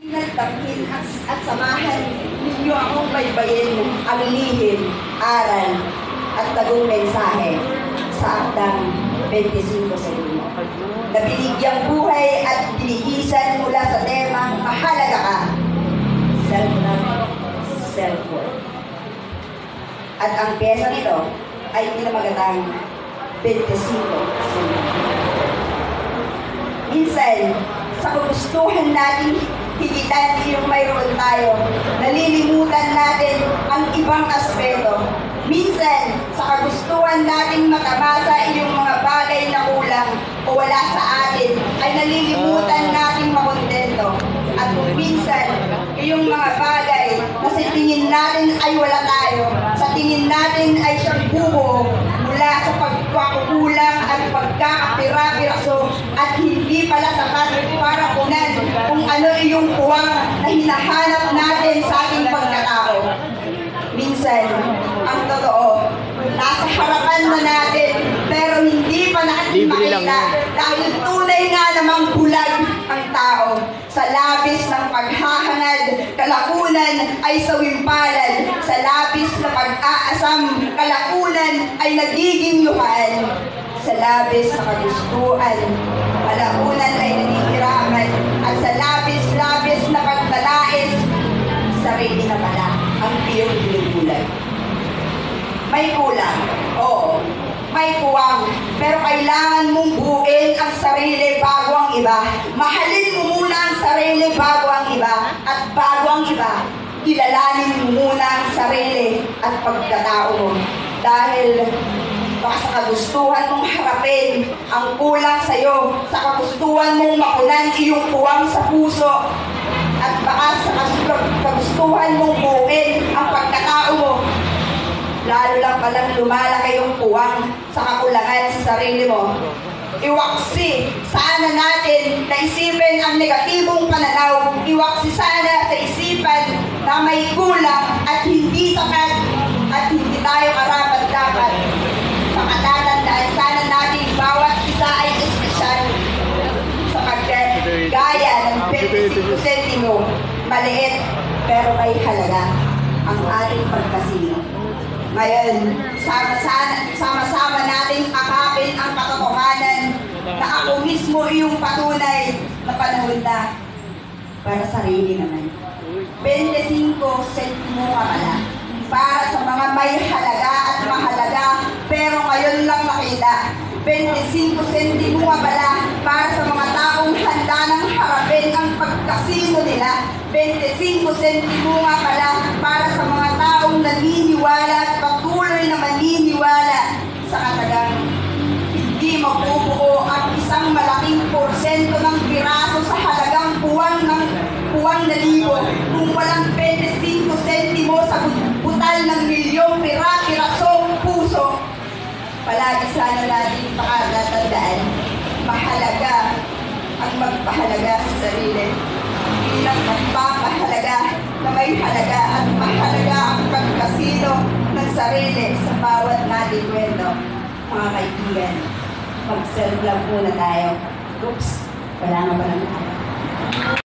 Nagtamhin at samahan ninyo akong baybayin ang lihim, aral at tagong mensahe sa akdang 25 sa inyo. Na binigyang buhay at binihisan mula sa temang mahalaga ka, self-love, self-worth. At ang pyesa nito ay pinamagatang 25 sa inyo. Minsan, sa kagustuhan natin higitan yung mayroon tayo, nalilimutan natin ang ibang aspeto. Minsan, sa kagustuhan nating makamasa yung mga bagay na kulang o wala sa atin, ay nalilimutan nating makontento. At kung minsan, yung mga bagay na sa tingin natin ay wala tayo, sa tingin natin ay siyang bubo mula sa pagkakukulang at pagkakapira-piraso at hindi pala sapat para kunan kung ano yung puwang na hinahanap natin sa ating pagkatao. Minsan, ang totoo, nasa harapan na natin pero hindi pa natin makita dahil tunay nga namang bulag ang tao. Sa labis ng paghahangad, kalakunan ay sawimpalan. Sa labis na pag-aasam, kalakunan ay nagiging luhaan. Sa labis na kagustuhan, kalakunan ay nanihiraman. At sa labis-labis na paglalais, sarili na pala ang piyong binubulag. May kulang, oo, may kuwang, pero kailangan mong buuin ang sarili bago ang iba. Mahalin mo muna ang sarili bago ang iba, at bago ang iba, kilalanin mo muna ang sarili at pagkatao mo. Dahil baka sa kagustuhan mong harapin ang kulang sa'yo, sa kagustuhan mong makunan iyong kuwang sa puso, at baka sa kagustuhan mong buuin ang pagkatao mo, lalo lang palang lumalaki yung puwang sa kakulangan sa sarili mo. Iwaksi sana natin na isipin ang negatibong pananaw. Iwaksi sana sa isipan na may kulang at hindi sapat at hindi tayo karapat-dapat. Pakatatandaan sana natin bawat isa ay espesyal sapagkat gaya ng 25 sentimo, maliit pero may halaga ang ating pagkasino. Ngayon, sama-sama nating akapin ang katotohanan na ako mismo iyong patunay na panahon na para sarili naman. 25 sentimo nga pala para sa mga may halaga at mahalaga pero ngayon lang nakita. 25 sentimo nga pala para sa mga taong handa nang harapin ang pagkasino nila. 25 sentimo nga pala para sa mga taong naniniwala at patuloy na maniniwala sa katagang hindi mabubuo ang isang malaking porsyento ng piraso sa halagang puwang na libo kung walang 25 sentimo sa butal ng milyong pirasong puso. Palagi sana natin pakatatandaan, mahalaga ang magpahalaga sa sarili. Bilang magpapahalaga na may halaga at mahalaga ang pagkasino ng sarili sa bawat nating kwento. Mga kaibigan, mag-self-love muna tayo. Oops, wala nga ba lang tayo.